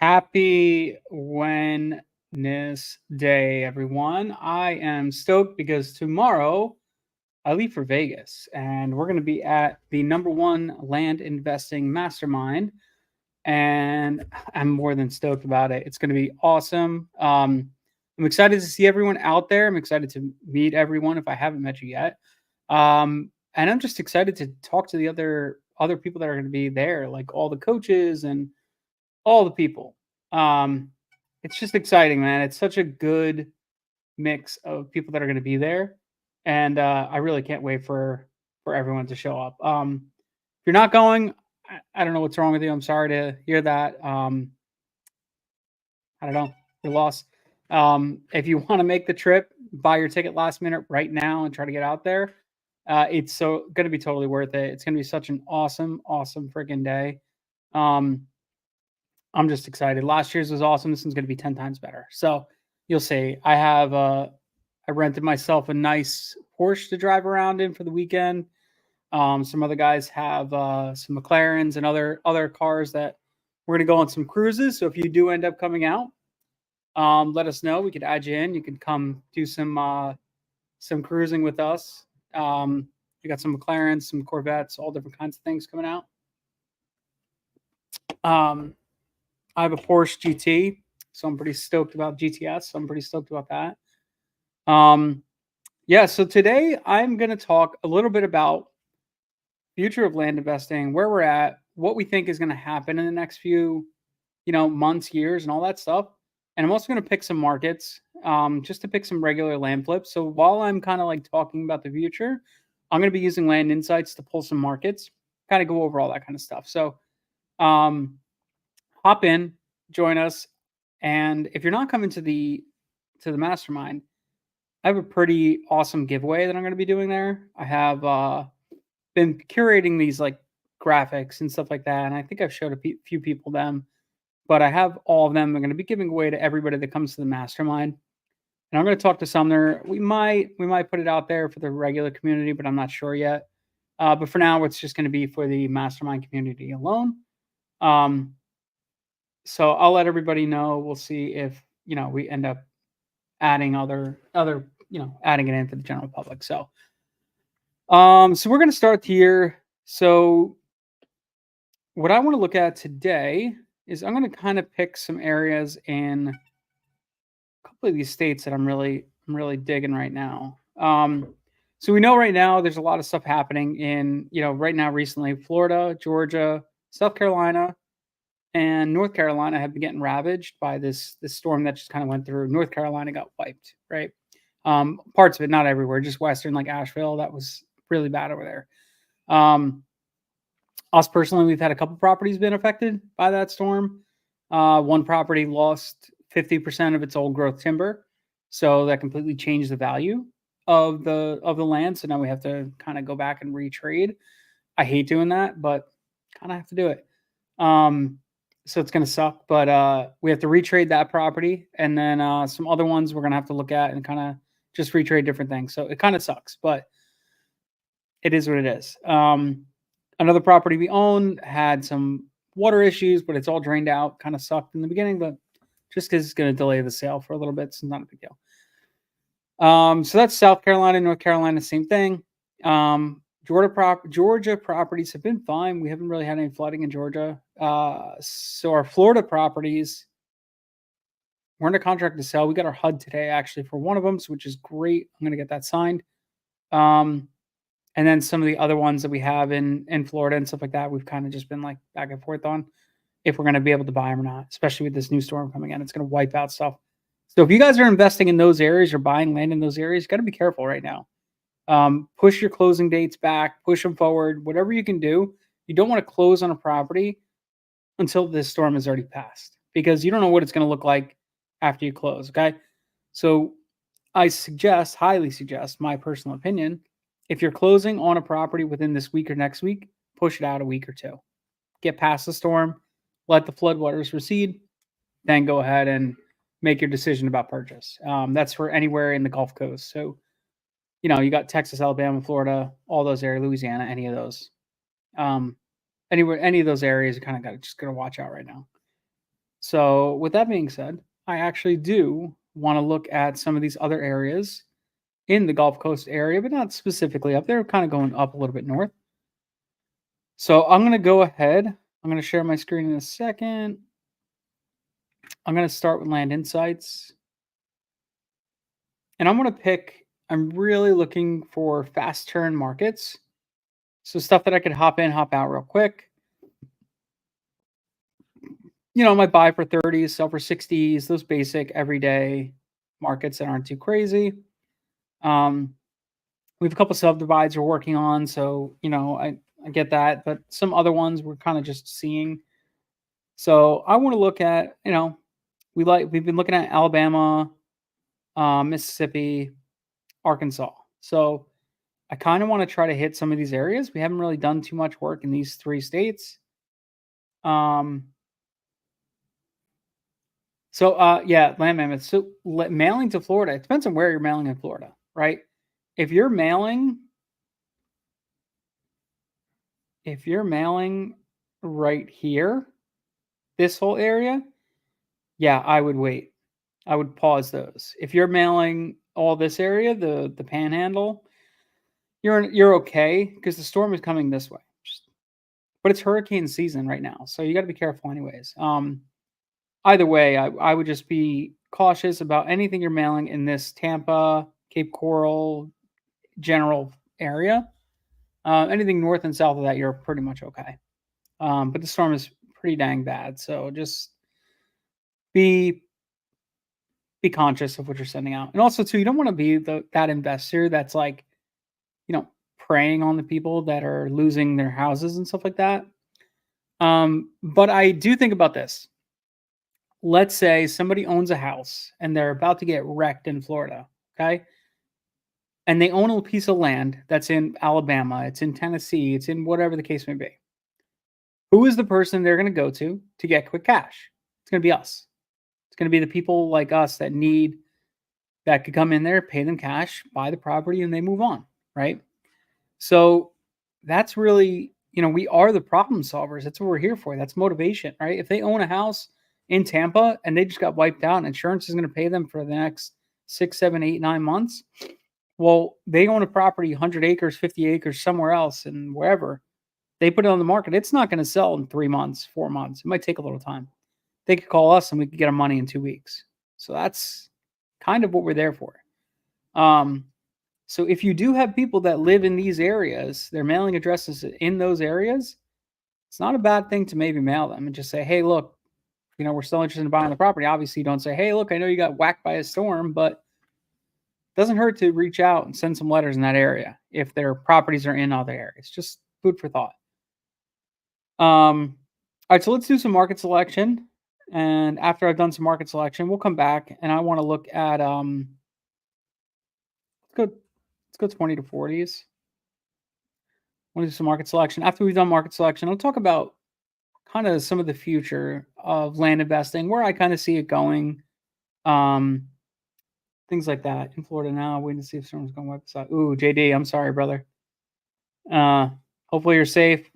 Happy Wednesday, everyone. I am stoked because tomorrow I leave for Vegas and we're going to be at the number one land investing mastermind. And I'm more than stoked about it. It's going to be awesome. I'm excited to see everyone out there. I'm excited to meet everyone if I haven't met you yet. And I'm just excited to talk to the other people that are going to be there, like all the coaches and all the people. Um, it's just exciting, man. It's such a good mix of people that are going to be there, and I really can't wait for everyone to show up. If you're not going, I don't know what's wrong with you. I'm sorry to hear that. I don't know. You're lost. If you want to make the trip, buy your ticket last minute right now and try to get out there. It's so going to be totally worth it. It's going to be such an awesome freaking day. Um, I'm just excited. Last year's was awesome. This one's going to be 10 times better. So you'll see. I rented myself a nice Porsche to drive around in for the weekend. Some other guys have some McLarens and other cars that we're going to go on some cruises. So if you do end up coming out, let us know. We could add you in. You can come do some cruising with us. We got some McLarens, some Corvettes, all different kinds of things coming out. Um, I have a Porsche GT, so I'm pretty stoked about GTS. So I'm pretty stoked about that. Um, yeah, so today I'm going to talk a little bit about future of land investing, where we're at, what we think is going to happen in the next few, months, years, and all that stuff. And I'm also going to pick some markets, just to pick some regular land flips. So while I'm kind of like talking about the future, I'm going to be using land insights to pull some markets, kind of go over all that kind of stuff. So, um, hop in, join us, and if you're not coming to the mastermind, I have a pretty awesome giveaway that I'm going to be doing there. I have been curating these like graphics and stuff like that, and I think I've showed few people them, but I have all of them. I'm going to be giving away to everybody that comes to the mastermind, and I'm going to talk to Sumner. We might put it out there for the regular community, but I'm not sure yet. But for now, it's just going to be for the mastermind community alone. Um, so I'll let everybody know. We'll see if we end up adding other adding it into the general public. So we're gonna start here. So what I want to look at today is I'm gonna kind of pick some areas in a couple of these states that I'm really digging right now. So we know right now there's a lot of stuff happening in right now recently Florida, Georgia, South Carolina, and North Carolina have been getting ravaged by this storm that just kind of went through. North Carolina got wiped, right? Parts of it, not everywhere, just western like Asheville. That was really bad over there. Us personally, we've had a couple properties been affected by that storm. One property lost 50% of its old growth timber, so that completely changed the value of the land. So now we have to kind of go back and retrade. I hate doing that, but kind of have to do it. So it's gonna suck, but we have to retrade that property, and then some other ones we're gonna have to look at and kind of just retrade different things. So it kind of sucks, but it is what it is. Another property we own had some water issues, but it's all drained out. Kind of sucked in the beginning, but just because it's going to delay the sale for a little bit, it's not a big deal. So that's South Carolina, North Carolina, same thing. Georgia properties have been fine. We haven't really had any flooding in Georgia. So our Florida properties, we're under contract to sell. We got our HUD today actually for one of them, which is great. I'm going to get that signed. And then some of the other ones that we have in Florida and stuff like that, we've kind of just been like back and forth on if we're going to be able to buy them or not, especially with this new storm coming in. It's going to wipe out stuff. So if you guys are investing in those areas or buying land in those areas, you got to be careful right now. Push your closing dates back, push them forward, whatever you can do. You don't want to close on a property until this storm has already passed because you don't know what it's going to look like after you close. Okay. So I highly suggest, my personal opinion, if you're closing on a property within this week or next week, push it out a week or two. Get past the storm, let the floodwaters recede, then go ahead and make your decision about purchase. That's for anywhere in the Gulf Coast. So, you got Texas, Alabama, Florida, all those areas, Louisiana, any of those. Any of those areas, you kind of got to watch out right now. So, with that being said, I actually do want to look at some of these other areas in the Gulf Coast area, but not specifically up there, kind of going up a little bit north. So, I'm going to go ahead. I'm going to share my screen in a second. I'm going to start with Land Insights. And I'm going to I'm really looking for fast turn markets. So, stuff that I could hop in, hop out real quick. I might buy for 30s, sell for 60s, those basic everyday markets that aren't too crazy. We have a couple subdivides we're working on, so I get that, but some other ones we're kind of just seeing. So I want to look at, we've been looking at Alabama, Mississippi, Arkansas. So I kind of want to try to hit some of these areas. We haven't really done too much work in these 3 states. Yeah, land mammoths. So mailing to Florida, it depends on where you're mailing in Florida, right? If you're mailing right here, this whole area, yeah, I would wait. I would pause those. If you're mailing all this area, the panhandle, you're okay because the storm is coming this way. But it's hurricane season right now, so you got to be careful anyways. Either way, I would just be cautious about anything you're mailing in this Tampa, Cape Coral general area. Anything north and south of that, you're pretty much okay. But the storm is pretty dang bad, so just be conscious of what you're sending out. And also, too, you don't want to be that investor that's like, preying on the people that are losing their houses and stuff like that. But I do think about this. Let's say somebody owns a house and they're about to get wrecked in Florida, okay? And they own a piece of land that's in Alabama, it's in Tennessee, it's in whatever the case may be. Who is the person they're going to go to get quick cash? It's going to be us. It's going to be the people like us that could come in there, pay them cash, buy the property, and they move on, right? So that's really, we are the problem solvers. That's what we're here for. That's motivation, right? If they own a house in Tampa and they just got wiped out and insurance is going to pay them for the next 6, 7, 8, 9 months, well, they own a property, 100 acres, 50 acres somewhere else and wherever. They put it on the market. It's not going to sell in 3 months, 4 months. It might take a little time. They could call us and we could get our money in 2 weeks. So that's kind of what we're there for. So if you do have people that live in these areas, their mailing addresses in those areas, it's not a bad thing to maybe mail them and just say, hey, look, we're still interested in buying the property. Obviously, you don't say, hey, look, I know you got whacked by a storm, but it doesn't hurt to reach out and send some letters in that area if their properties are in other areas. Just food for thought. All right, so let's do some market selection. And after I've done some market selection, we'll come back and I want to look at let's go 20 to 40s. I want to do some market selection. After we've done market selection, I'll talk about kind of some of the future of land investing, where I kind of see it going. Things like that. In Florida now, waiting to see if someone's going to wipe us out. Ooh, JD, I'm sorry, brother. Hopefully you're safe.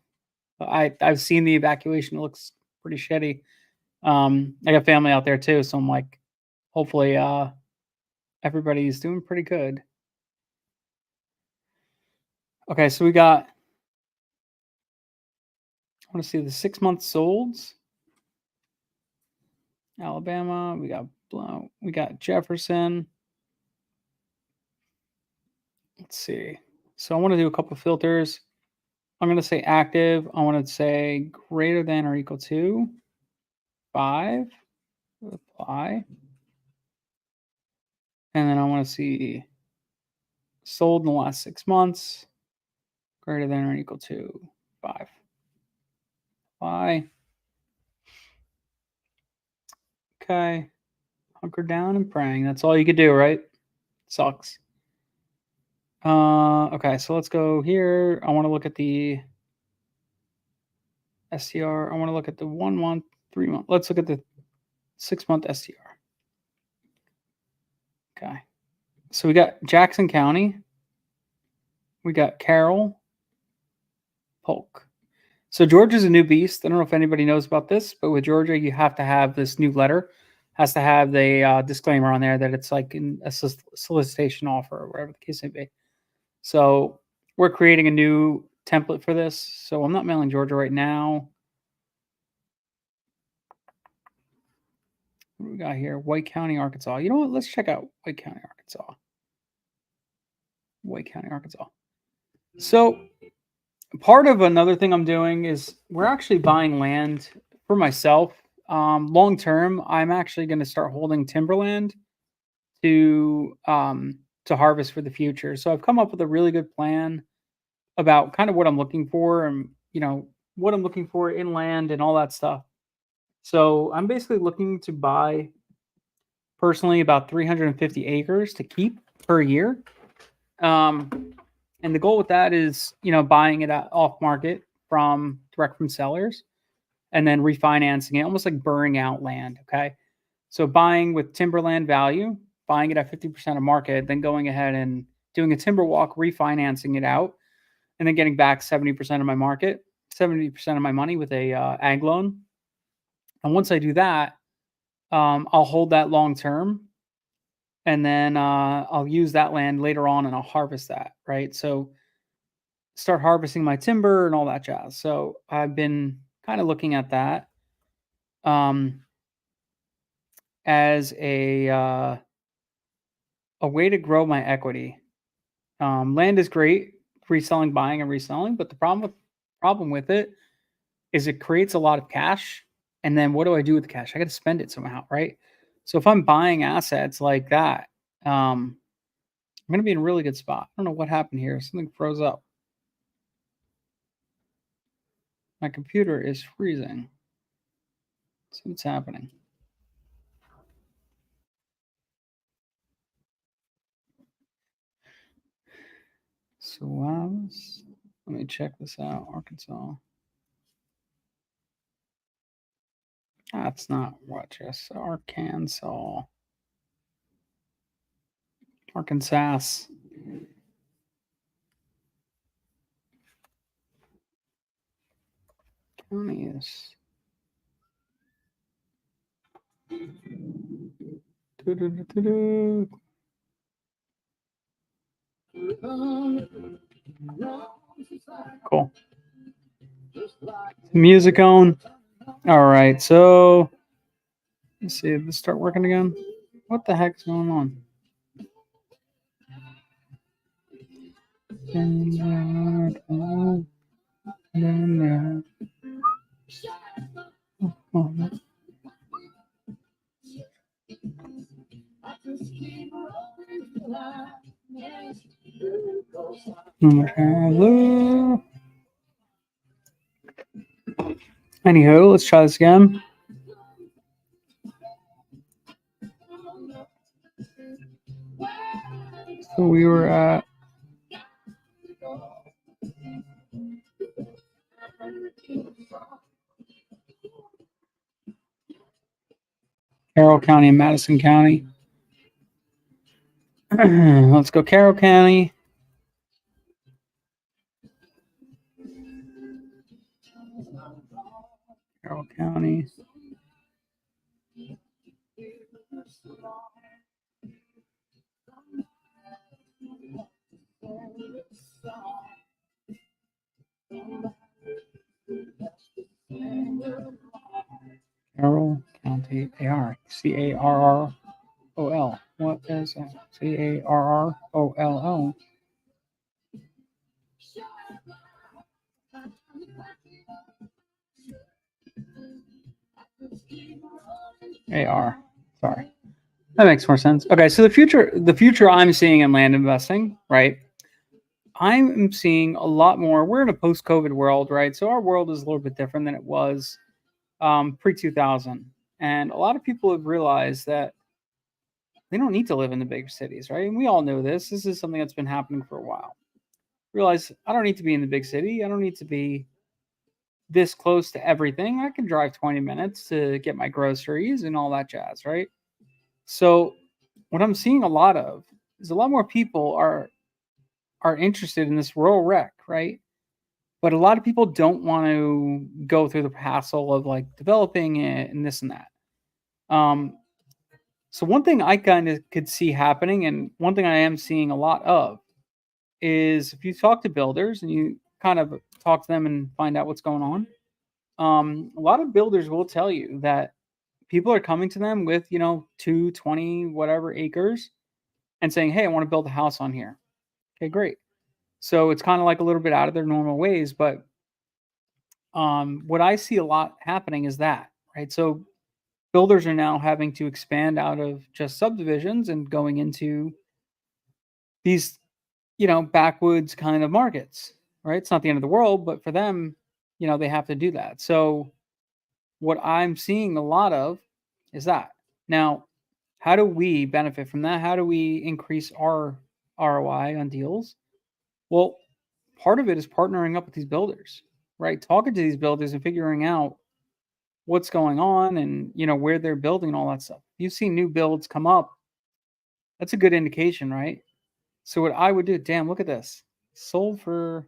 I've seen the evacuation. It looks pretty shitty. I got family out there too, so I'm like, hopefully everybody's doing pretty good. Okay, so I want to see the 6 month solds. Alabama, we got Jefferson. Let's see. So I want to do a couple of filters. I'm going to say active. I want to say greater than or equal to 5. Apply. And then I want to see sold in the last 6 months. Greater than or equal to 5. Apply. Okay. Hunker down and praying. That's all you could do, right? Sucks. Okay, so let's go here. I want to look at the STR. I want to look at the 1 month, 3 month. Let's look at the 6 month STR. Okay. So we got Jackson County. We got Carroll, Polk. So Georgia's a new beast. I don't know if anybody knows about this, but with Georgia, you have to have this new letter, has to have the disclaimer on there that it's like a solicitation offer or whatever the case may be. So we're creating a new template for this. So I'm not mailing Georgia right now. What do we got here? White County, Arkansas. You know what? Let's check out White County, Arkansas. White County, Arkansas. So part of another thing I'm doing is we're actually buying land for myself. Long term, I'm actually going to start holding timberland to harvest for the future. So I've come up with a really good plan about kind of what I'm looking for and what I'm looking for in land and all that stuff. So I'm basically looking to buy personally about 350 acres to keep per year. And the goal with that is, buying it off market direct from sellers and then refinancing it, almost like burning out land. Okay. So buying with timberland value, buying it at 50% of market, then going ahead and doing a timber walk, refinancing it out, and then getting back 70% of my market, 70% of my money with a ag loan. And once I do that, I'll hold that long term, and then I'll use that land later on, and I'll harvest that. Right. So start harvesting my timber and all that jazz. So I've been kind of looking at that as a way to grow my equity. Land is great, reselling, buying, and reselling, but the problem with it is it creates a lot of cash. And then what do I do with the cash? I got to spend it somehow, right? So if I'm buying assets like that, I'm going to be in a really good spot. I don't know what happened here. Something froze up. My computer is freezing. So what's happening? So let me check this out. Arkansas. That's not Rochester. Arkansas. Arkansas. County is. Cool. Music on. All right, so let's see. Let's start working again. What the heck's going on? Anywho, let's try this again. So we were at Carroll County and Madison County. Let's go Carroll County. Carroll County. Carroll County AR. CARROL. What is that? CARROLL. AR. Sorry. That makes more sense. Okay, so the future I'm seeing in land investing, right? I'm seeing a lot more. We're in a post-COVID world, right? So our world is a little bit different than it was pre-2000. And a lot of people have realized that they don't need to live in the big cities, right? And we all know this. This is something that's been happening for a while. Realize I don't need to be in the big city. I don't need to be this close to everything. I can drive 20 minutes to get my groceries and all that jazz, right? So what I'm seeing a lot of is a lot more people are interested in this rural rec, right? But a lot of people don't want to go through the hassle of like developing it and this and that. Um, so one thing I kind of could see happening, and one thing I am seeing a lot of, is if you talk to builders and you kind of talk to them and find out what's going on. A lot of builders will tell you that people are coming to them with 220 whatever acres and saying, "Hey, I want to build a house on here." Okay, great. So it's kind of like a little bit out of their normal ways, but what I see a lot happening is that, right? So builders are now having to expand out of just subdivisions and going into these, backwoods kind of markets, right? It's not the end of the world, but for them, they have to do that. So what I'm seeing a lot of is that. Now, how do we benefit from that? How do we increase our ROI on deals? Well, part of it is partnering up with these builders, right? Talking to these builders and figuring out what's going on and where they're building and all that stuff. You've seen new builds come up. That's a good indication, right? So what I would do, damn, look at this. Sold for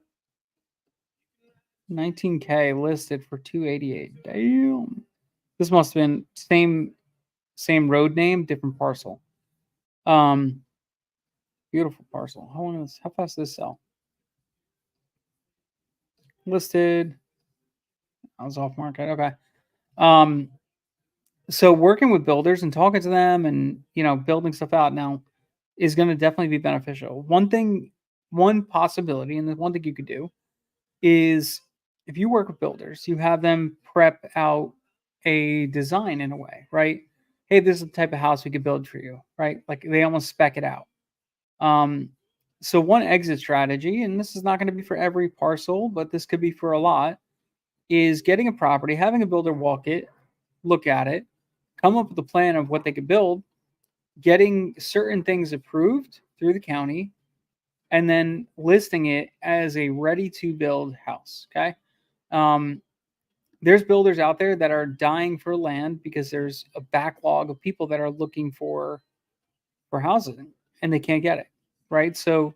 19K, listed for 288. Damn. This must have been same road name, different parcel. Um, Beautiful parcel. How fast does this sell? Listed. I was off market. Okay. Um, so working with builders and talking to them and building stuff out now is going to definitely be beneficial. One possibility, and the one thing you could do is if you work with builders, you have them prep out a design in a way, right? Hey, this is the type of house we could build for you, right? Like they almost spec it out. Um, so one exit strategy, and this is not going to be for every parcel, but this could be for a lot, is getting a property, having a builder walk it, look at it, come up with a plan of what they could build, getting certain things approved through the county, and then listing it as a ready to build house. Okay. Um, there's builders out there that are dying for land because there's a backlog of people that are looking for housing and they can't get it. Right. So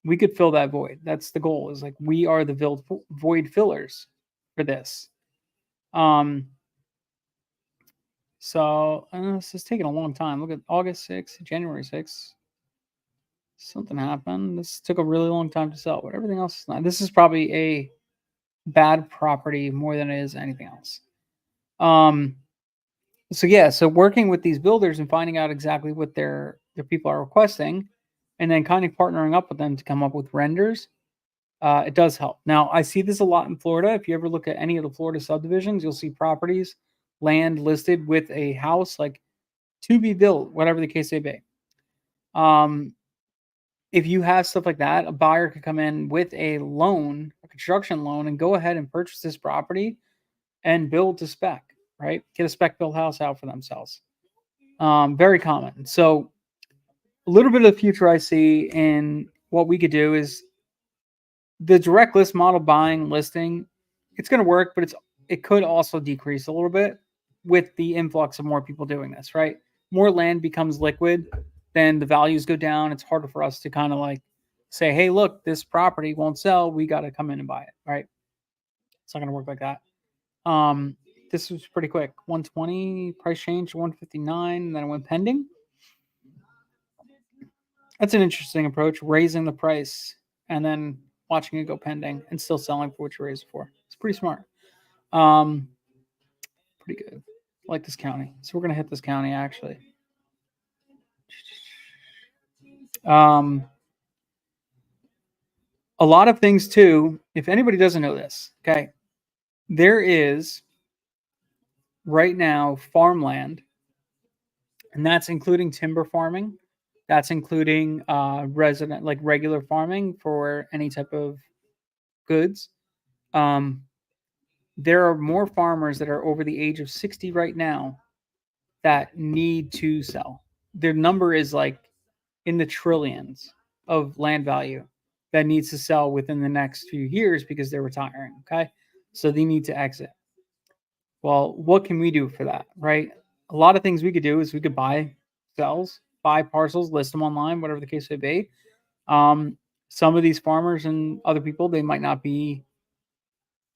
we could fill that void. That's the goal, is like we are the void fillers for this. Um, this is taking a long time. Look at August 6th, January 6th. Something happened. This took a really long time to sell, but everything else is not. This is probably a bad property more than it is anything else. Um, so working with these builders and finding out exactly what their people are requesting, and then kind of partnering up with them to come up with renders. It does help. Now, I see this a lot in Florida. If you ever look at any of the Florida subdivisions, you'll see properties, land listed with a house like to be built, whatever the case may be. If you have stuff like that, a buyer could come in with a loan, a construction loan, and go ahead and purchase this property and build to spec, right? Get a spec built house out for themselves. Very common. So a little bit of the future I see in what we could do is the direct list model, buying, listing. It's going to work, but it could also decrease a little bit with the influx of more people doing this, right? More land becomes liquid, then the values go down. It's harder for us to kind of like say, hey, look, this property won't sell. We got to come in and buy it, right? It's not going to work like that. This was pretty quick. 120 price change to 159, and then it went pending. That's an interesting approach, raising the price and then watching it go pending and still selling for what you raised it for. It's pretty smart. Um, Pretty good. I like this county. So we're gonna hit this county actually. Um, a lot of things too. If anybody doesn't know this, okay, there is right now farmland, and that's including timber farming. That's including resident, like regular farming for any type of goods. Um, there are more farmers that are over the age of 60 right now that need to sell. Their number is like in the trillions of land value that needs to sell within the next few years because they're retiring. Okay. So they need to exit. Well, what can we do for that? Right. A lot of things we could do is we could buy cells, buy parcels, list them online, whatever the case may be. Um, some of these farmers and other people, they might not be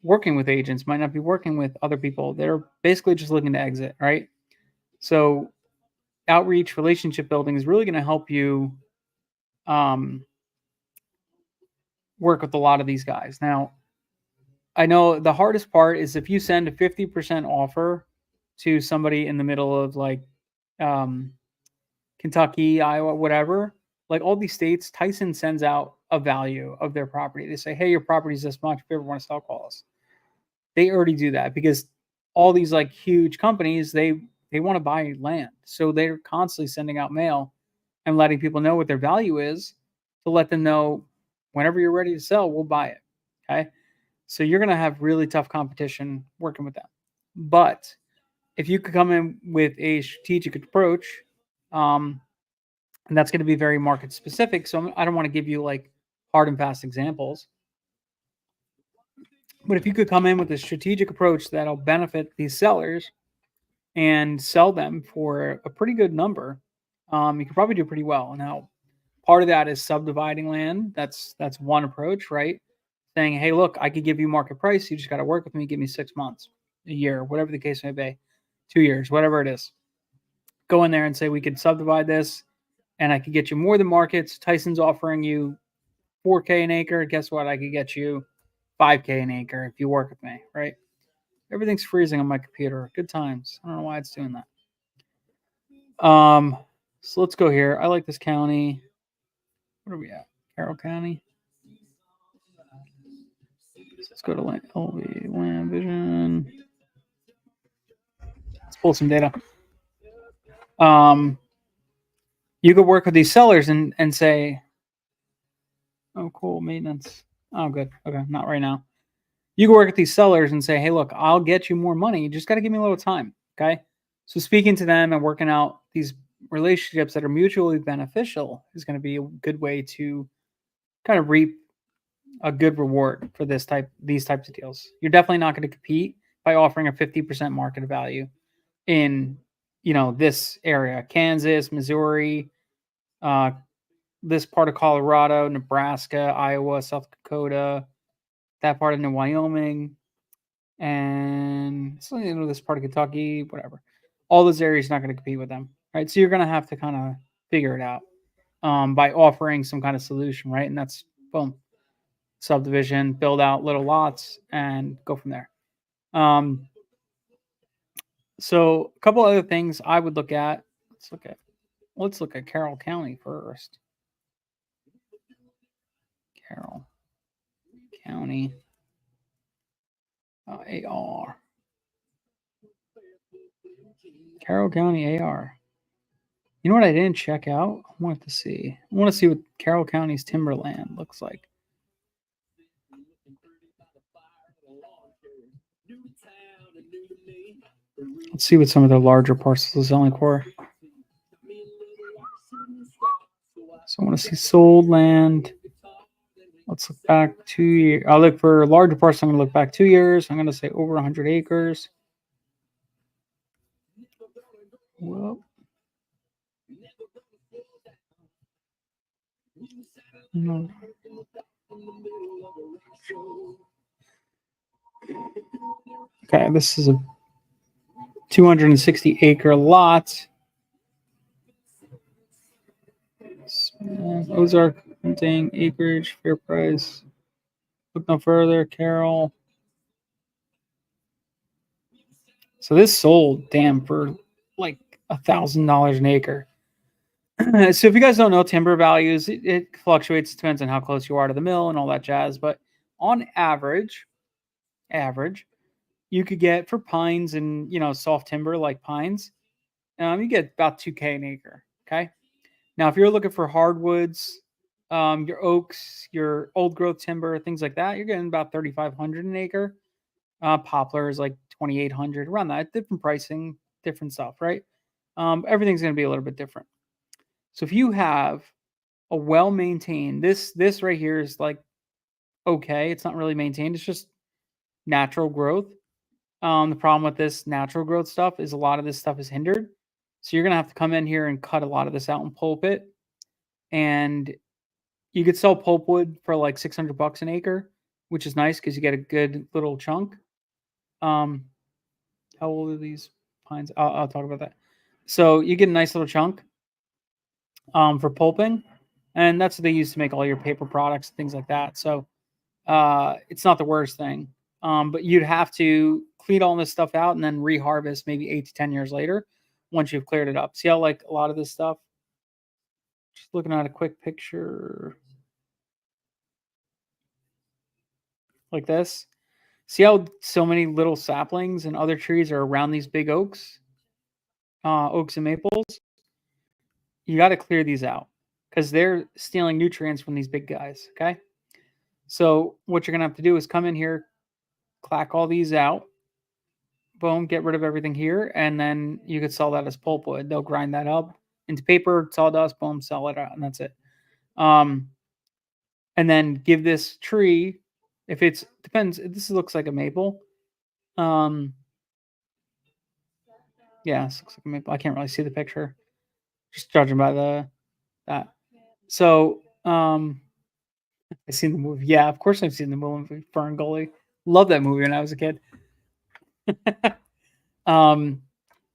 working with agents, might not be working with other people. They're basically just looking to exit, right? So outreach, relationship building is really going to help you um, work with a lot of these guys. Now, I know the hardest part is if you send a 50% offer to somebody in the middle of like um, Kentucky, Iowa, whatever, like all these states, Tyson sends out a value of their property. They say, hey, your property's this much. If you ever want to sell, call us. They already do that because all these like huge companies, they want to buy land. So they're constantly sending out mail and letting people know what their value is to let them know whenever you're ready to sell, we'll buy it. Okay. So you're going to have really tough competition working with them. But if you could come in with a strategic approach, um, and that's going to be very market specific. So I don't want to give you like hard and fast examples, but if you could come in with a strategic approach that'll benefit these sellers and sell them for a pretty good number, you could probably do pretty well. Now, part of that is subdividing land. That's one approach, right? Saying, hey, look, I could give you market price. You just got to work with me. Give me 6 months, a year, whatever the case may be, 2 years, whatever it is. Go in there and say we could subdivide this, and I could get you more than markets. Tyson's offering you 4K an acre. Guess what? I could get you 5K an acre if you work with me, right? Everything's freezing on my computer. Good times. I don't know why it's doing that. So let's go here. I like this county. What are we at? Carroll County. Let's go to Land Vision. Let's pull some data. You could work with these sellers and say, oh, cool, maintenance. Oh, good. Okay, not right now. You can work with these sellers and say, hey, look, I'll get you more money. You just got to give me a little time. Okay. So speaking to them and working out these relationships that are mutually beneficial is going to be a good way to kind of reap a good reward for these types of deals. You're definitely not going to compete by offering a 50% market value in, this area, Kansas, Missouri, uh, this part of Colorado, Nebraska, Iowa, South Dakota, that part of Wyoming, and this part of Kentucky, whatever. All those areas not going to compete with them, right? So you're going to have to kind of figure it out by offering some kind of solution, right? And that's boom, subdivision, build out little lots, and go from there. So a couple other things I would look at. Let's look at Carroll County first. Carroll County AR. Carroll County AR. You know what I didn't check out? I want to see what Carroll County's timberland looks like. Let's see what some of the larger parcels are selling for. So I want to see sold land. Let's look back 2 years. I'll look for larger parcels. I'm going to look back 2 years. I'm going to say over 100 acres. Well, no. Okay, this is a 260 acre lot. Ozark hunting acreage, fair price. Look no further, Carroll. So this sold, damn, for like $1,000 an acre. So if you guys don't know timber values, it fluctuates. It depends on how close you are to the mill and all that jazz. But on average, you could get for pines and soft timber like pines, you get about 2K an acre. Okay. Now, if you're looking for hardwoods, your oaks, your old growth timber, things like that, you're getting about 3,500 an acre. Poplar is like 2,800, around that. Different pricing, different stuff, right? Everything's going to be a little bit different. So if you have a well maintained, this right here is like okay, it's not really maintained. It's just natural growth. The problem with this natural growth stuff is a lot of this stuff is hindered. So you're gonna have to come in here and cut a lot of this out and pulp it. And you could sell pulpwood for like $600 an acre, which is nice because you get a good little chunk. Um, how old are these pines? I'll talk about that. So you get a nice little chunk for pulping, and that's what they use to make all your paper products and things like that. So it's not the worst thing. But you'd have to clean all this stuff out and then reharvest maybe 8 to 10 years later once you've cleared it up. See how like a lot of this stuff, just looking at a quick picture like this. See how so many little saplings and other trees are around these big oaks, oaks and maples? You got to clear these out because they're stealing nutrients from these big guys. Okay. So what you're going to have to do is come in here, clack all these out, boom, get rid of everything here, and then you could sell that as pulpwood. They'll grind that up into paper, sawdust, boom, sell it out, and that's it. Um, and then give this tree, if it's depends. This looks like a maple. Um, yeah, this looks like a maple. I can't really see the picture, just judging by the that. So, I've seen the movie. Yeah, of course I've seen the movie Fern Gully. Love that movie when I was a kid. um,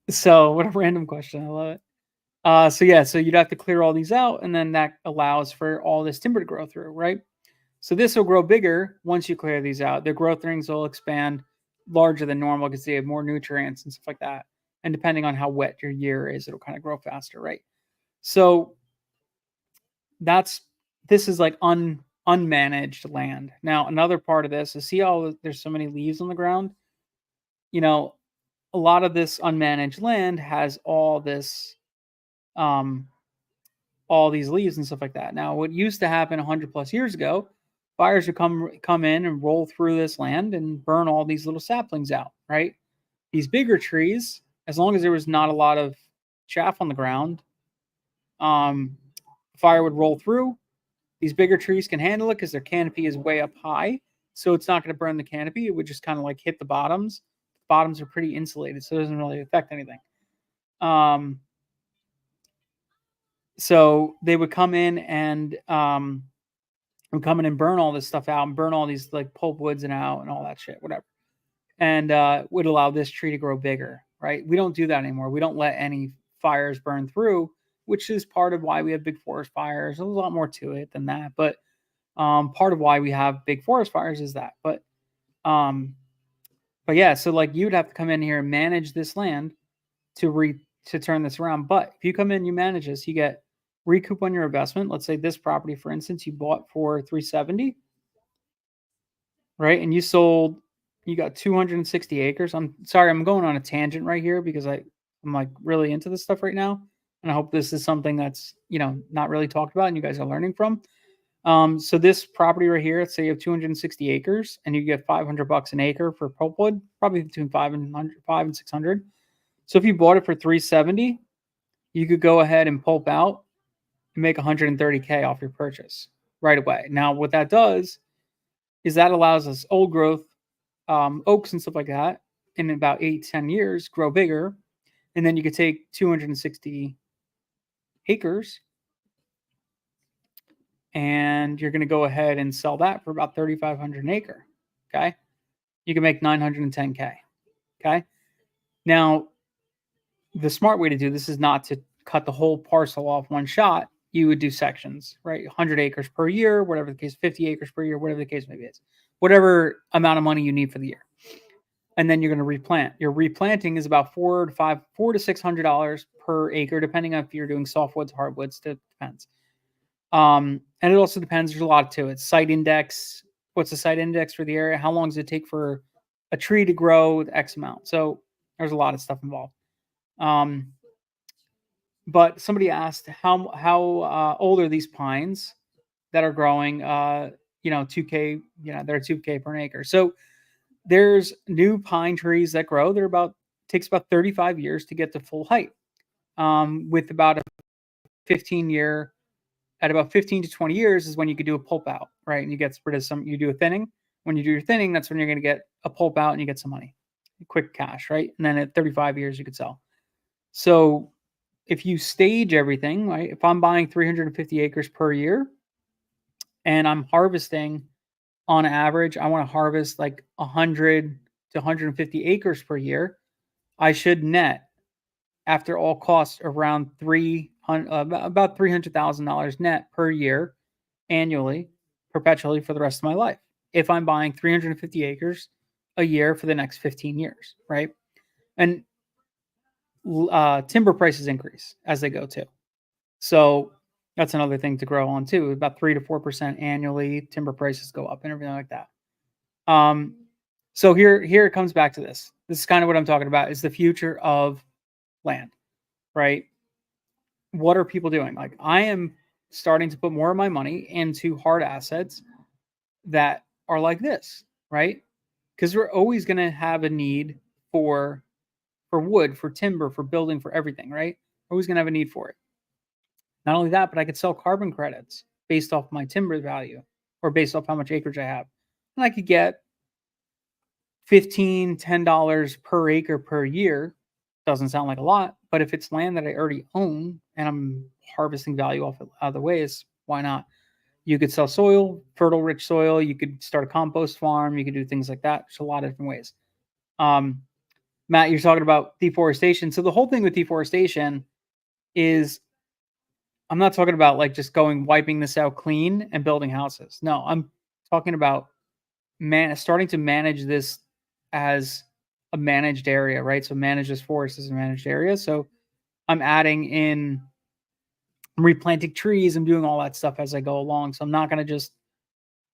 so what a random question. I love it. So yeah, so you'd have to clear all these out, and then that allows for all this timber to grow through, right? So this will grow bigger once you clear these out. The growth rings will expand larger than normal because they have more nutrients and stuff like that. And depending on how wet your year is, it'll kind of grow faster, right? So that's this is like unmanaged land. Now another part of this is see how there's so many leaves on the ground. You know, a lot of this unmanaged land has um all these leaves and stuff like that. Now, what used to happen 100 plus years ago, fires would come in and roll through this land and burn all these little saplings out, right? These bigger trees, as long as there was not a lot of chaff on the ground, um, fire would roll through. These bigger trees can handle it because their canopy is way up high, so it's not going to burn the canopy. It would just kind of like hit the bottoms. The bottoms are pretty insulated, so it doesn't really affect anything. So they would come in and would come in and burn all this stuff out and burn all these like pulpwoods and out and all that shit, whatever. And would allow this tree to grow bigger, right? We don't do that anymore. We don't let any fires burn through, which is part of why we have big forest fires. There's a lot more to it than that, but part of why we have big forest fires is that. Um, but yeah, so like you'd have to come in here and manage this land to turn this around. But if you come in, you manage this, you get recoup on your investment. Let's say this property, for instance, you bought for 370, right? And you got 260 acres. I'm sorry, I'm going on a tangent right here because I'm like really into this stuff right now. And I hope this is something that's, not really talked about and you guys are learning from. So this property right here, let's say you have 260 acres and you get $500 an acre for pulpwood, probably between 5 and 600. So if you bought it for 370, you could go ahead and pulp out and make 130K off your purchase right away. Now, what that does is that allows us old growth oaks and stuff like that in about 8 to 10 years grow bigger, and then you could take 260 acres and you're going to go ahead and sell that for about 3,500 an acre. Okay, you can make 910K. Okay, now the smart way to do this is not to cut the whole parcel off one shot. You would do sections, right? 100 acres per year, whatever the case, 50 acres per year, whatever the case maybe is, whatever amount of money you need for the year. And then you're going to replant. Your replanting is about $400 to $600 per acre, depending on if you're doing softwoods, hardwoods. It depends. And it also depends. There's a lot to it. Site index. What's the site index for the area? How long does it take for a tree to grow with X amount? So there's a lot of stuff involved. But somebody asked how old are these pines that are growing? 2K. They're 2K per acre. So there's new pine trees that grow. Takes about 35 years to get to full height. With about a 15 year, at about 15 to 20 years is when you could do a pulp out, right? And you get rid of you do a thinning. When you do your thinning, that's when you're going to get a pulp out and you get some money, quick cash, right? And then at 35 years, you could sell. So if you stage everything, right? If I'm buying 350 acres per year and I'm harvesting on average, I want to harvest like 100 to 150 acres per year. I should net after all costs around about $300,000 net per year annually, perpetually for the rest of my life. If I'm buying 350 acres a year for the next 15 years, right? And timber prices increase as they go too. So that's another thing to grow on too. About 3 to 4% annually, timber prices go up and everything like that. So here it comes back to this. This is kind of what I'm talking about, is the future of land, right? What are people doing? Like, I am starting to put more of my money into hard assets that are like this, right? Because we're always going to have a need for wood, for timber, for building, for everything, right? Always going to have a need for it. Not only that, but I could sell carbon credits based off my timber value or based off how much acreage I have. And I could get $10 per acre per year. Doesn't sound like a lot, but if it's land that I already own and I'm harvesting value off of other ways, why not? You could sell soil, fertile, rich soil. You could start a compost farm. You could do things like that. There's a lot of different ways. Matt, you're talking about deforestation. So the whole thing with deforestation is, I'm not talking about like just wiping this out clean and building houses. No, I'm talking about starting to manage this as a managed area, right? So manage this forest as a managed area. So I'm replanting trees. I'm doing all that stuff as I go along. So I'm not going to just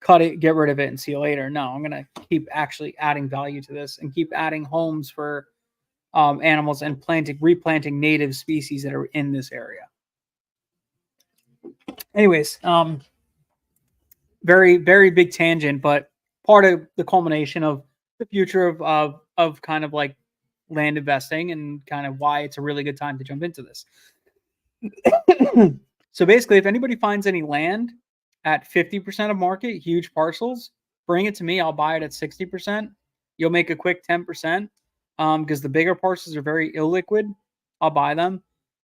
cut it, get rid of it, and see you later. No, I'm going to keep actually adding value to this and keep adding homes for animals and replanting native species that are in this area. Anyways, very, very big tangent, but part of the culmination of the future of kind of like land investing and kind of why it's a really good time to jump into this. So basically, if anybody finds any land at 50% of market, huge parcels, bring it to me. I'll buy it at 60%. You'll make a quick 10%, because the bigger parcels are very illiquid. I'll buy them,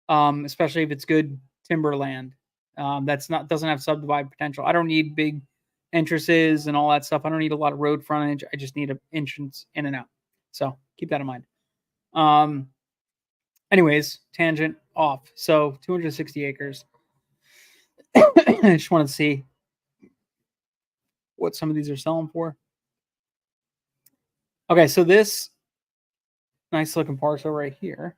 especially if it's good timber land. Doesn't have subdivided potential. I don't need big entrances and all that stuff. I don't need a lot of road frontage. I just need an entrance in and out. So keep that in mind. Anyways, tangent off. So 260 acres. I just wanted to see what some of these are selling for. Okay, so this nice looking parcel right here.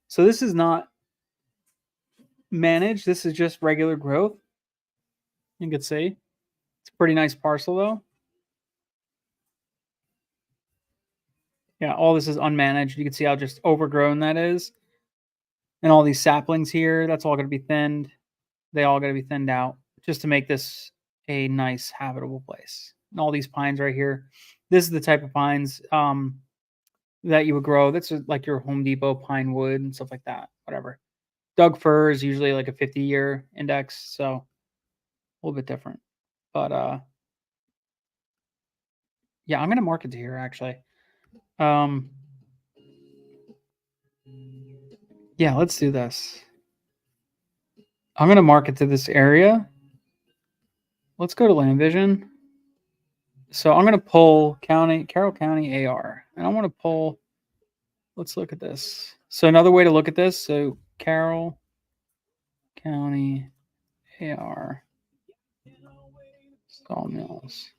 So this is not managed. This is just regular growth. You can see it's a pretty nice parcel though. Yeah, all this is unmanaged. You can see how just overgrown that is. And all these saplings here, that's all going to be thinned. They all got to be thinned out just to make this a nice habitable place. And all these pines right here. This is the type of pines that you would grow. That's like your Home Depot pine wood and stuff like that. Whatever. Doug fir is usually like a 50-year index, so a little bit different. But yeah, I'm gonna market to here actually. Yeah, let's do this. I'm gonna market to this area. Let's go to Land Vision. So I'm gonna pull Carroll County AR, and I want to pull. Let's look at this. So another way to look at this. So Carroll County AR sawmills.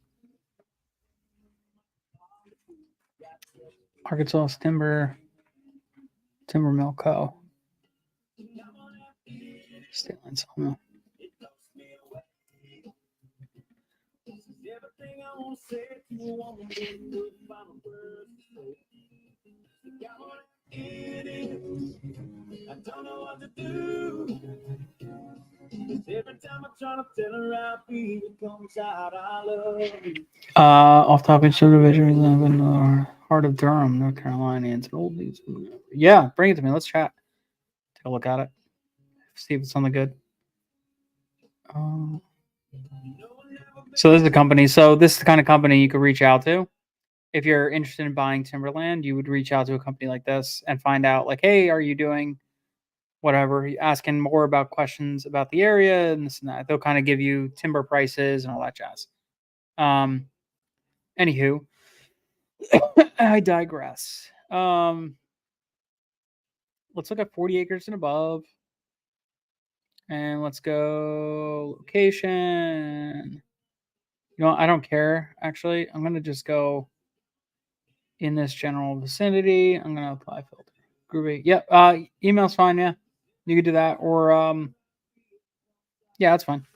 Arkansas Timber Mill Co. State Line Sawmill. I don't know what to do. Every time I try to tell her happy, it comes out I love you. Off topic subdivision, we live in the heart of Durham, North Carolina. It's an old news. Yeah, bring it to me. Let's chat. Take a look at it. See if it's something good. So this is the company. So this is the kind of company you could reach out to. If you're interested in buying timberland, you would reach out to a company like this and find out like, hey, are you doing whatever, asking more about questions about the area and this and that. They'll kind of give you timber prices and all that jazz. Um, Anywho, I digress. Let's look at 40 acres and above. And let's go location. You know, I don't care, actually. I'm going to just go in this general vicinity. I'm going to apply filter. Groovy. Yep. Email's fine. Yeah. You could do that. Or, yeah, that's fine.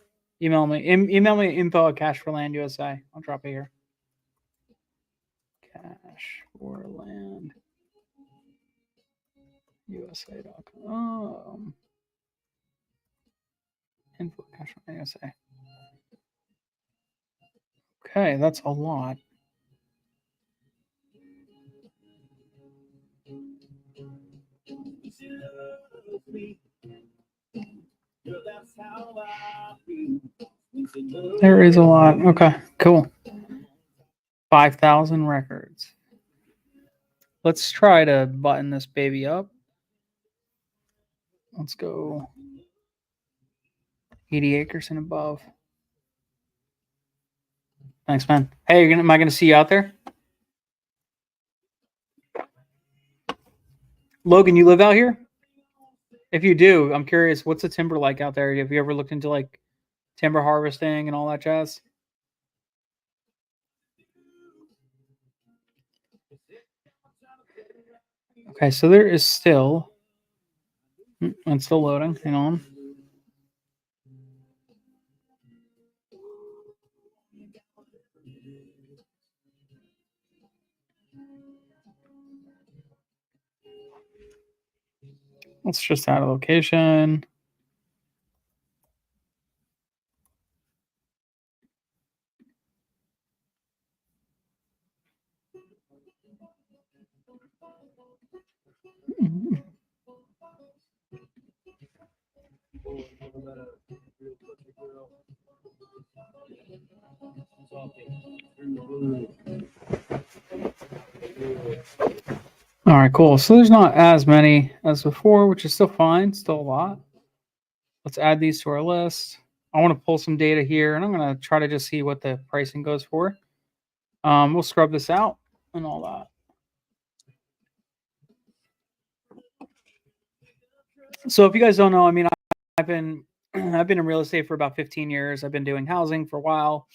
Email me. Email me info at Cash for Land USA. I'll drop it here. Cash for Land USA.com. Info Cash for Land USA. Okay, that's a lot. There is a lot. Okay, cool. 5,000 records. Let's try to button this baby up. Let's go 80 acres and above. Thanks, man. Hey, am I gonna see you out there? Logan, you live out here? If you do, I'm curious, what's the timber like out there? Have you ever looked into like timber harvesting and all that jazz? Okay, so there is still, it's still loading. Hang on. Let's just add a location. All right, cool. So there's not as many as before, which is still fine. Still a lot. Let's add these to our list. I want to pull some data here, and I'm going to try to just see what the pricing goes for. We'll scrub this out and all that. So if you guys don't know, I mean, I've been in real estate for about 15 years. I've been doing housing for a while,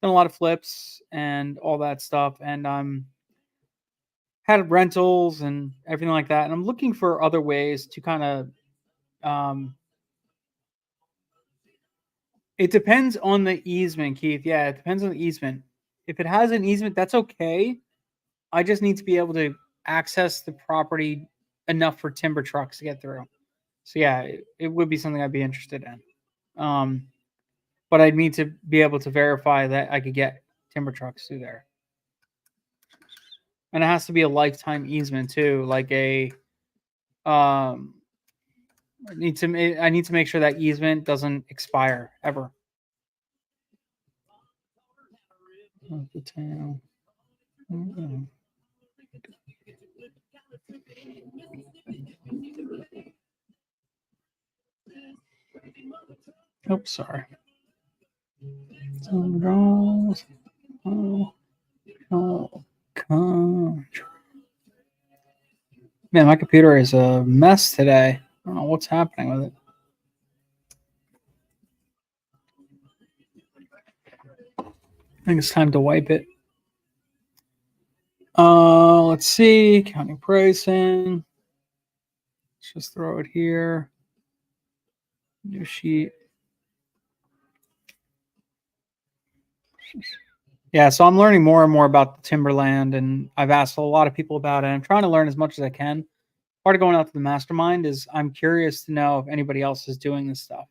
done a lot of flips and all that stuff, and had rentals and everything like that. And I'm looking for other ways to kind of. It depends on the easement, Keith. Yeah, it depends on the easement. If it has an easement, that's okay. I just need to be able to access the property enough for timber trucks to get through. So yeah, it would be something I'd be interested in. But I'd need to be able to verify that I could get timber trucks through there. And it has to be a lifetime easement too, like a I need to make sure that easement doesn't expire ever. Oops, sorry. Man, my computer is a mess today. I don't know what's happening with it. I think it's time to wipe it. Let's see. County pricing. Let's just throw it here. New sheet. Yeah, so I'm learning more and more about the timberland, and I've asked a lot of people about it. I'm trying to learn as much as I can. Part of going out to the mastermind is I'm curious to know if anybody else is doing this stuff,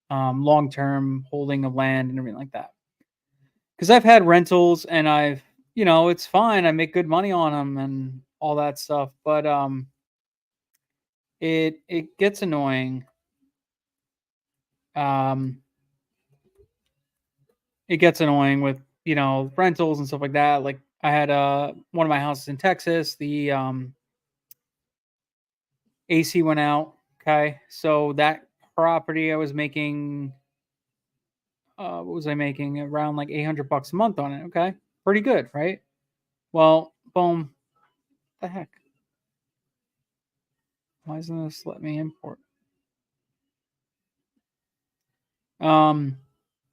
long-term holding of land and everything like that. Because I've had rentals, and I've, it's fine. I make good money on them and all that stuff, but it gets annoying. It gets annoying with rentals and stuff like that. Like I had one of my houses in Texas. The AC went out. Okay. So that property I was making, what was I making? Around like $800 a month on it. Okay. Pretty good, right? Well, boom. The heck? Why doesn't this let me import? Um,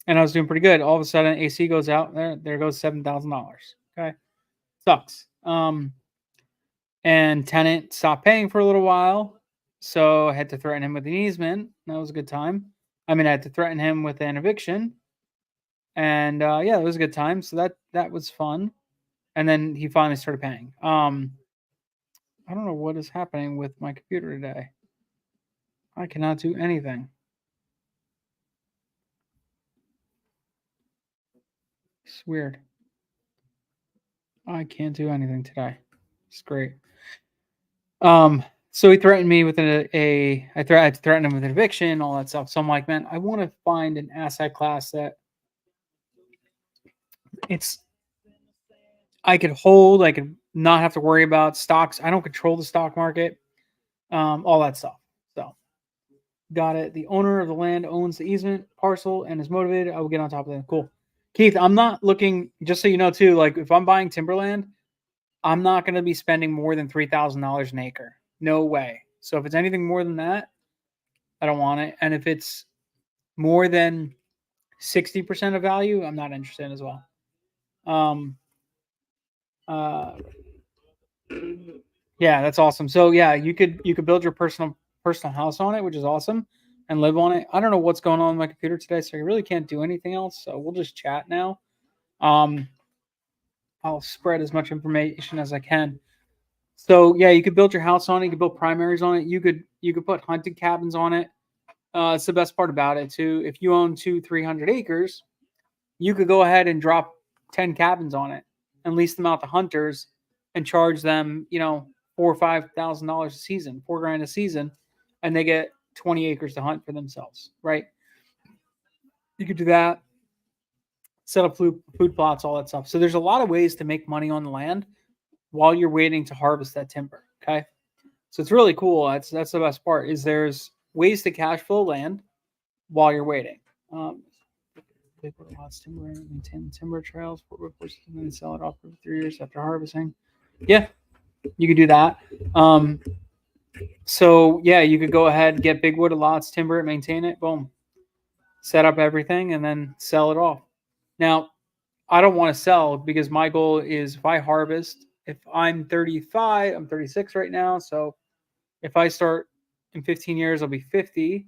and I was doing pretty good. All of a sudden, AC goes out. There goes $7,000. Okay, sucks. And tenant stopped paying for a little while, so I had to threaten him with an easement. That was a good time. I mean, I had to threaten him with an eviction, and yeah, it was a good time. So that was fun. And then he finally started paying. I don't know what is happening with my computer today. I cannot do anything. It's weird. I can't do anything today. It's great. So he threatened me with I had to threaten him with an eviction, all that stuff. So I'm like, man, I want to find an asset class that it's I could hold, I could not have to worry about stocks. I don't control the stock market, all that stuff. So got it. The owner of the land owns the easement parcel and is motivated. I will get on top of that. Cool. Keith, I'm not looking, just so you know too, like if I'm buying timberland, I'm not going to be spending more than $3,000 an acre. No way. So if it's anything more than that, I don't want it. And if it's more than 60% of value, I'm not interested as well. Um, uh, yeah, that's awesome. So yeah, you could build your personal house on it, which is awesome, and live on it. I don't know what's going on with my computer today, so I really can't do anything else. So we'll just chat now. Um, I'll spread as much information as I can. So yeah, you could build your house on it. You could build primaries on it. You could put hunting cabins on it. It's the best part about it too. If you own 300 acres, you could go ahead and drop 10 cabins on it and lease them out to hunters and charge them, $4,000 or $5,000 a season, 4 grand a season, and they get 20 acres to hunt for themselves, right? You could do that, set up food plots, all that stuff. So there's a lot of ways to make money on the land while you're waiting to harvest that timber. Okay. So it's really cool. That's the best part is there's ways to cash flow land while you're waiting. They put lots of timber in, maintain timber trails, and then sell it off for 3 years after harvesting. Yeah, you could do that. Um, so yeah, you could go ahead and get big wood lots, timber it, maintain it, boom, set up everything, and then sell it off. Now, I don't want to sell because my goal is if I harvest, if I'm 35, I'm 36 right now. So if I start in 15 years, I'll be 50,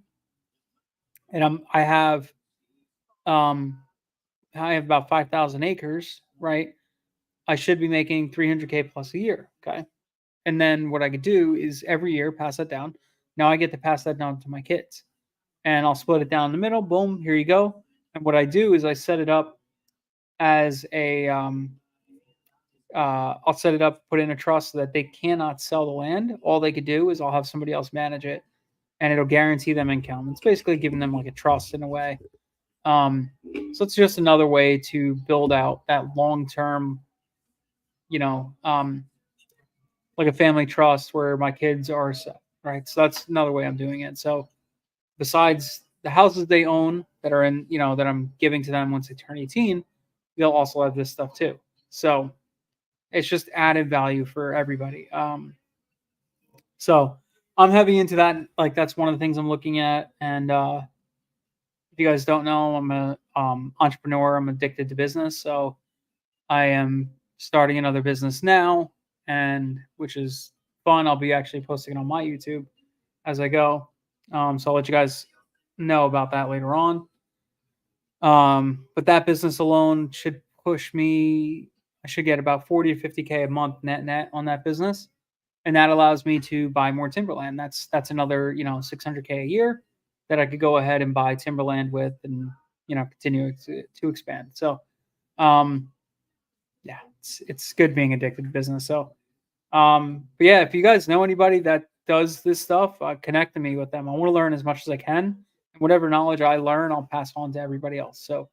and um I have about 5,000 acres, right? I should be making 300K plus a year. Okay. And then what I could do is every year pass that down. Now I get to pass that down to my kids and I'll split it down the middle. Boom, here you go. And what I do is I set it up as I'll set it up, put in a trust so that they cannot sell the land. All they could do is I'll have somebody else manage it and it'll guarantee them income. It's basically giving them like a trust in a way. So it's just another way to build out that long term, you know, um, like a family trust where my kids are set, right? So that's another way I'm doing it. So besides the houses they own that are in, that I'm giving to them once they turn 18, they'll also have this stuff too. So it's just added value for everybody. So I'm heavy into that. Like that's one of the things I'm looking at. And if you guys don't know, I'm a entrepreneur. I'm addicted to business. So I am starting another business now, and which is fun. I'll be actually posting it on my YouTube as I go. So I'll let you guys know about that later on. But that business alone should push me. I should get about 40 to 50K a month net on that business, and that allows me to buy more timberland. That's another 600K a year that I could go ahead and buy timberland with, and continue to expand. So, yeah, it's good being addicted to business. So, but yeah, if you guys know anybody that does this stuff, connect to me with them. I want to learn as much as I can, and whatever knowledge I learn, I'll pass on to everybody else. So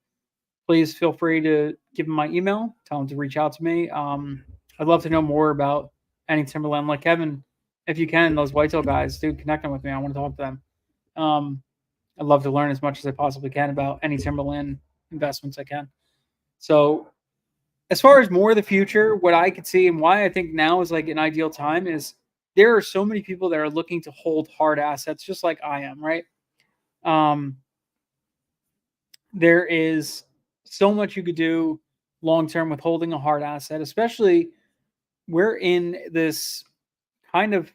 please feel free to give them my email, tell them to reach out to me. I'd love to know more about any timberland. Like Kevin if you can, those whitetail guys, dude, connect them with me. I want to talk to them. I'd love to learn as much as I possibly can about any timberland investments I can. So, as far as more of the future, what I could see and why I think now is like an ideal time is there are so many people that are looking to hold hard assets, just like I am, right? Um, there is so much you could do long term with holding a hard asset, especially we're in this kind of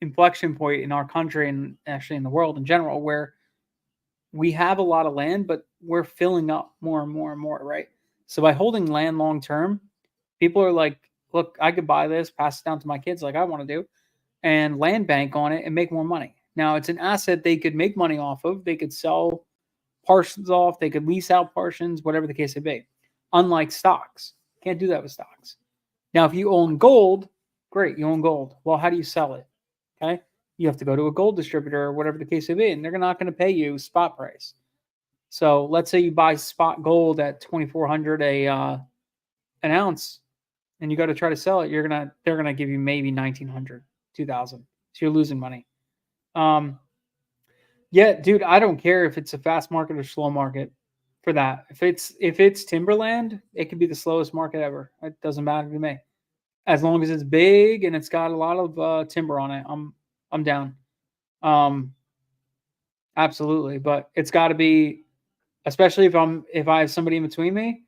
inflection point in our country and actually in the world in general where we have a lot of land, but we're filling up more and more and more, right? So by holding land long term, people are like, look, I could buy this, pass it down to my kids like I want to do, and land bank on it and make more money. Now it's an asset they could make money off of. They could sell portions off, they could lease out portions, whatever the case may be. Unlike stocks, can't do that with stocks. Now, if you own gold, great, you own gold. Well, how do you sell it? Okay, you have to go to a gold distributor or whatever the case may be, and they're not going to pay you spot price. So let's say you buy spot gold at 2,400 an ounce, and you go to try to sell it, they're gonna give you maybe 1,900, 2,000. So you're losing money. Yeah, dude, I don't care if it's a fast market or slow market for that. If it's timberland, it could be the slowest market ever. It doesn't matter to me. As long as it's big and it's got a lot of timber on it, I'm down. Um, absolutely, but it's got to be, especially if I have somebody in between me,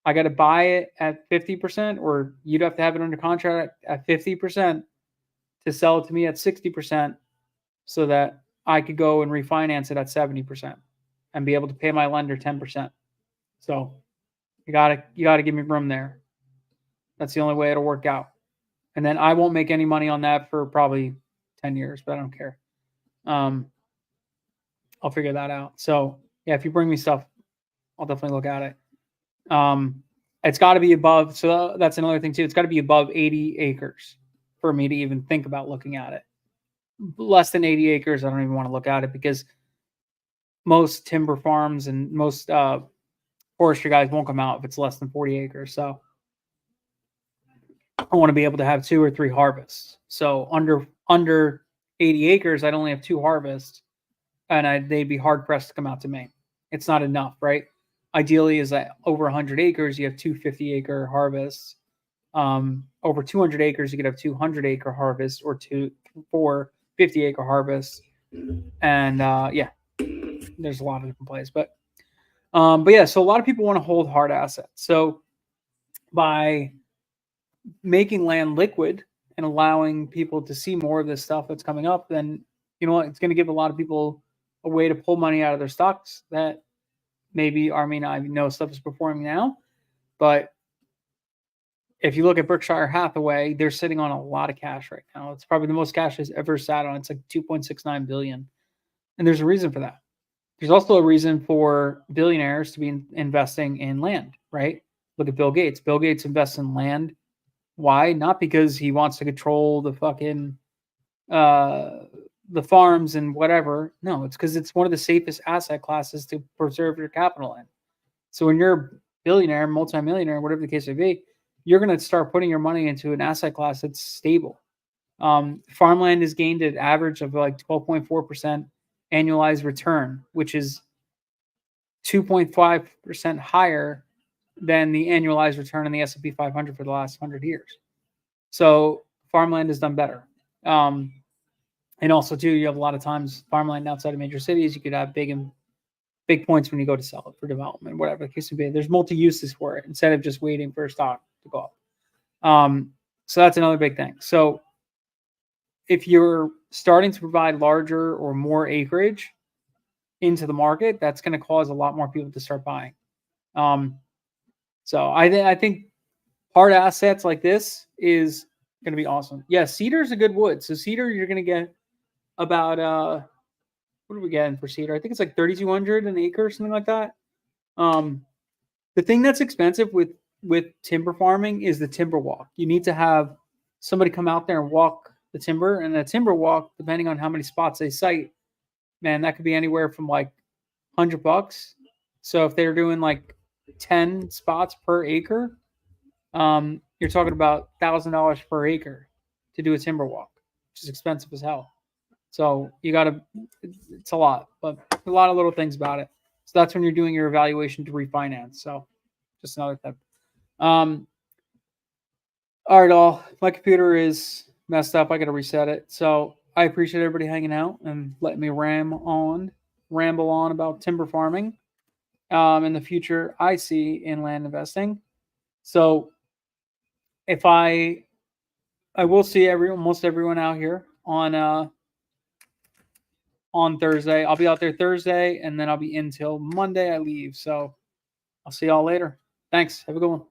I got to buy it at 50%, or you'd have to have it under contract at 50% to sell it to me at 60%, so that I could go and refinance it at 70% and be able to pay my lender 10%. So you gotta give me room there. That's the only way it'll work out. And then I won't make any money on that for probably 10 years, but I don't care. Um, I'll figure that out. So yeah, if you bring me stuff, I'll definitely look at it. It's got to be above. So that's another thing too. It's got to be above 80 acres for me to even think about looking at it. Less than 80 acres, I don't even want to look at it because most timber farms and most forestry guys won't come out if it's less than 40 acres. So I want to be able to have 2 or 3 harvests. So under 80 acres, I'd only have 2 harvests, and they'd be hard pressed to come out to me. It's not enough, right? Ideally, is that over 100 acres, you have 2 50-acre harvests. Over 200 acres, you could have 200-acre harvests or 4 50-acre harvests. And yeah, there's a lot of different plays, but yeah, so a lot of people want to hold hard assets. So by making land liquid and allowing people to see more of this stuff that's coming up, then you know what? It's going to give a lot of people a way to pull money out of their stocks that maybe may not even know stuff is performing now. But if you look at Berkshire Hathaway, they're sitting on a lot of cash right now. It's probably the most cash it's ever sat on. It's like 2.69 billion. And there's a reason for that. There's also a reason for billionaires to be investing in land, right? Look at Bill Gates. Bill Gates invests in land. Why? Not because he wants to control the fucking the farms and whatever. No, it's because it's one of the safest asset classes to preserve your capital in. So when you're a billionaire, multimillionaire, whatever the case may be, you're going to start putting your money into an asset class that's stable. Farmland has gained an average of like 12.4% annualized return, which is 2.5% higher than the annualized return in the S&P 500 for the last 100 years. So farmland has done better. And also, too, you have a lot of times farmland outside of major cities. You could have big points when you go to sell it for development, whatever the case may be. There's multi-uses for it instead of just waiting for a stock to go up. So that's another big thing. So if you're starting to provide larger or more acreage into the market, that's going to cause a lot more people to start buying. So I think hard assets like this is going to be awesome. Yeah, cedar is a good wood. So cedar, you're going to get about what are we getting for cedar? I think it's like 3,200 an acre, something like that. The thing that's expensive with timber farming is the timber walk. You need to have somebody come out there and walk the timber, and the timber walk, depending on how many spots they site, man, that could be anywhere from like $100. So if they're doing like 10 spots per acre, you're talking about $1,000 per acre to do a timber walk. which is expensive as hell. So you got to, it's a lot, but a lot of little things about it. So that's when you're doing your evaluation to refinance. So just another tip. All right, all. My computer is messed up. I got to reset it. So I appreciate everybody hanging out and letting me ramble on about timber farming in the future I see in land investing. So if I will see almost everyone out here on Thursday. I'll be out there Thursday, and then I'll be in till Monday. I leave. So I'll see y'all later. Thanks. Have a good one.